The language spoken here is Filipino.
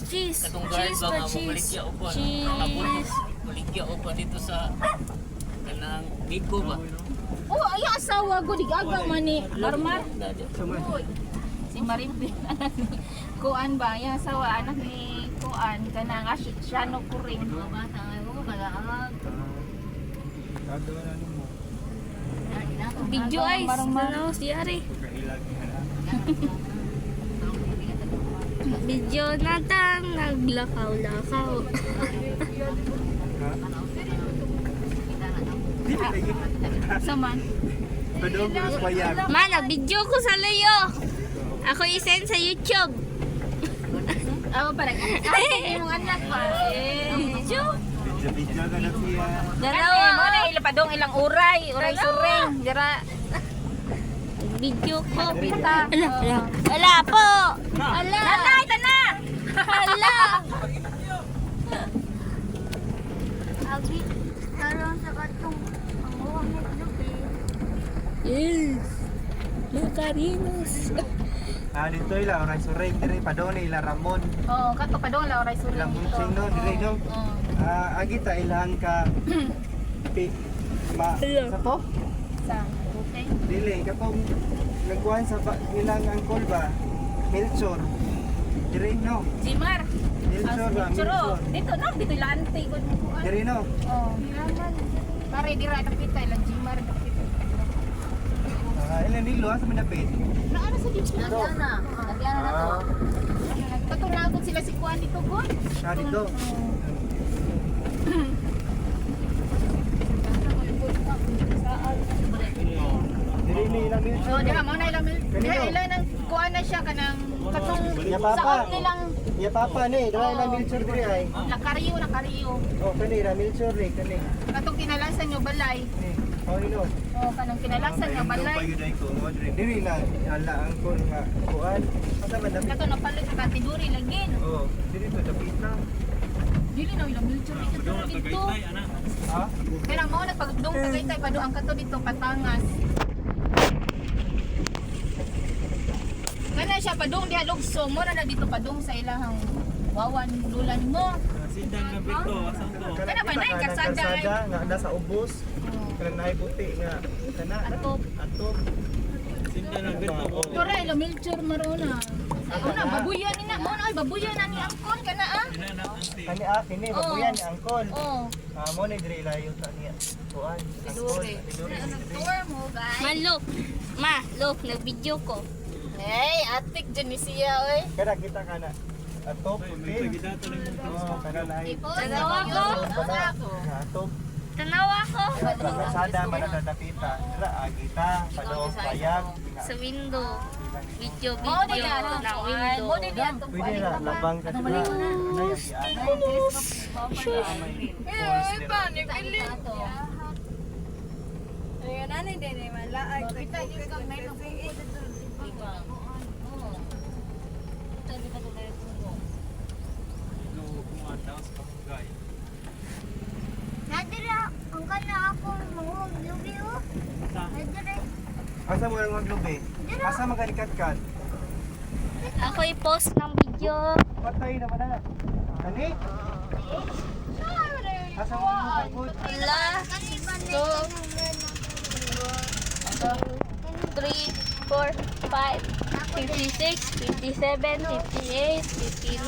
cheese. Katong Cheese guard ba pa nga cheese. mabaligya upan. Cheese. Maligya upan dito sa kanang Biko ba? Oh, ay asawa ko digaga man ni Marmar. Si Marimpin anak ni Kuan ba? Ay asawa anak ni Kuan kanang Shano Kuring. Mga bata, ay mo kalaag. Video ay, ano si Ari? Video natang naglakaw-lakaw. Saman. Ma, nag-video ko sa layo. Ako i-send sa YouTube. Oh, parang yung anak pa. Video? Video ka na siya. Dalawa mo na ilapadong ilang uray sureng. Dira. Video ko. Pita. Wala po. Wala. Tanay, tana. Wala. Abi, karon sa katong ang huwag naglupi. Yes. Lucarinos. Dito ila oray sureng dire padon ila Ramon. Oh, kato padong la uray sureng. Ilang munsing no dire no. Agita ilang ka sa to? Sa okay. Dili katong nagkuhan sa ilang angkol ba? Melchor. Dire no. Jimar. Melchor ba? Churo. Melchor. Dito na dito ilante ko mo. Dire no. Oh. Pare dira kapita ilang Jimar kapita. Ilan nilo sa manapit. Naano sa dito? Nagyana. Nagyana na to. Patulagot sila si Kuan dito ko. Dito. Dire ni ilang Melchor. Oh, dira mo na ilang mil. Kanino? Dira ilan nang Kuan na siya kanang katong Ya papa. saot nilang Ya papa ni, dira ilang Melchor dire ay. nakariyo. Oh kani ra Melchor ni kani. Katong kinalasan nyo balay. Ni. Oh ino. Oh, kanang kinalasan nyo balay. Diri na ala angkol nga kuan. Asa man dapit? Kato napalit sa katiduri lagi. Oh, diri to dapit na. Dili na ilang milchor dito. Ha? Kaya mo na pagdong Tagaytay pado ang kato dito Patangas. Kana siya padong diha lugso mo na dito padong sa ilahang wawan lulan mo. Sindang na Biko, asang to. Kana ba na yung karsada ay? nga nasa ubos. Kana naay puti nga kana Atop. atop. Sindang na Biko. Tora ilo milchor marona. Una babuyan ni na mo na ay babuyan na ni angkon kana ah. Kani kini babuyan ni angkol. Oh. Mo ni diri ilayo ta niya. Kuan. Tiduri. Tour mo guys. Ma, look. Ma, look. Nag-video ko. Hey, atik dyan ni siya oy. Kada kita kana atop puti. Oh, kana naay. Tanawa ko. Atop. Tanawa ko. Sada man nadapita. Dira agita padong payag. Sa window. Video Mo di ng na window. mo di diyan to. Pwede na labang ka dira. Eh, paano pili? Ayan, ano din eh, malaag. Kita yung kang may Nadira, ang kana ako mahog lubi oh. Nadira. Asa mo ang maglubi? Asa magalikat-kat? Ako i-post ng video. Patay naman na. Kani? Asa mo magpagod? Wala. 2, 3, 4, 5, 56, 57, 58, 59.